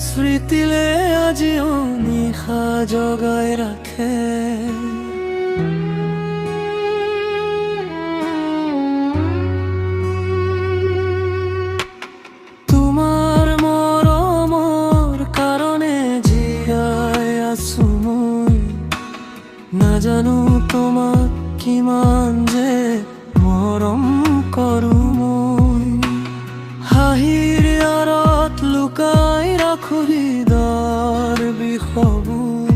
স্মৃতিলে আজিও নিশা জগাই ৰাখে। তোমাৰ মৰমৰ কাৰণে জীয়াই আছো মই, নাজানো তোমাক কিমান যে মৰম কৰো মই। হাঁহিৰ আঁৰত লুকাই ৰাখো হৃদয়ৰ বিষবোৰ,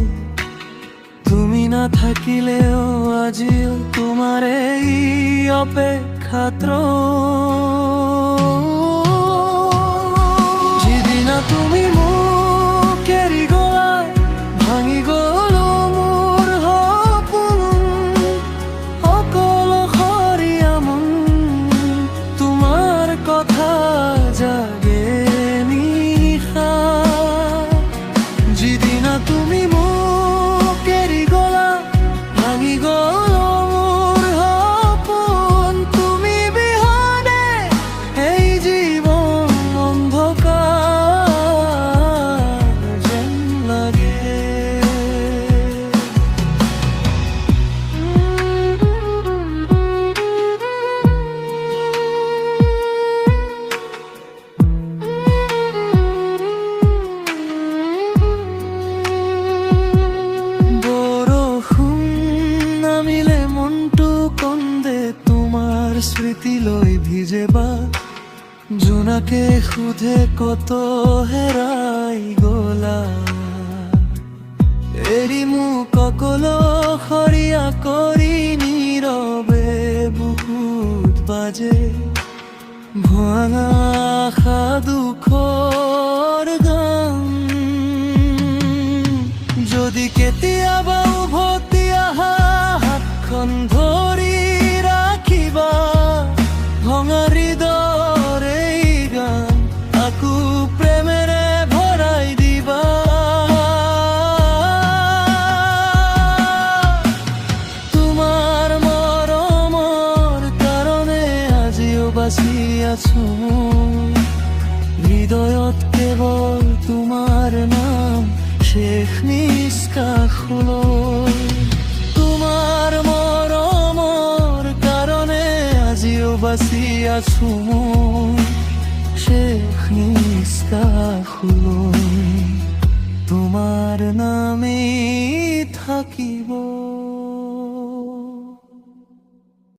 তুমি নাথাকিলেও আজিও তোমাৰ এই অপেক্ষাত যিদিনা তুমি মোক এৰি গলা, ভাঙি গল মোৰ সপোন, অকলশৰীয়া মন তোমাৰ কথা জাগে নিশা। যিদিনা তুমি মোক এৰি গলা, ভাঙি গল মোৰ সপোন, তুমি বিহনে এই জীৱন অন্ধকাৰ যেন লাগে। নামিলে মনটো কন্দে তোমাৰ স্মৃতিলৈ ভিজেবা, জোনাকে সোধে কত হেৰাই গলা। এৰি মোক অকলশৰীয়া কৰি নীৰৱে বুকুত বাজে, ভঙা আশা দুখৰ গান। যদি কেতিয়াবা উভতি আহা, হাতখন ধৰি ৰাখিবা, ভঙা হৃদয়ৰ এই গান আকৌ প্ৰেমেৰে ভৰাই দিবা। তোমাৰ মৰমৰ কাৰণে আজিও বাচি আছো, হৃদয়ত কেৱল তোমাৰ নাম শেষ নিষ্কাশলৈ। তোমাৰ মৰমৰ কাৰণে আজিও বাচি আছো শেষ নিষ্কাশলৈ, তোমাৰ নামেই থাকিব।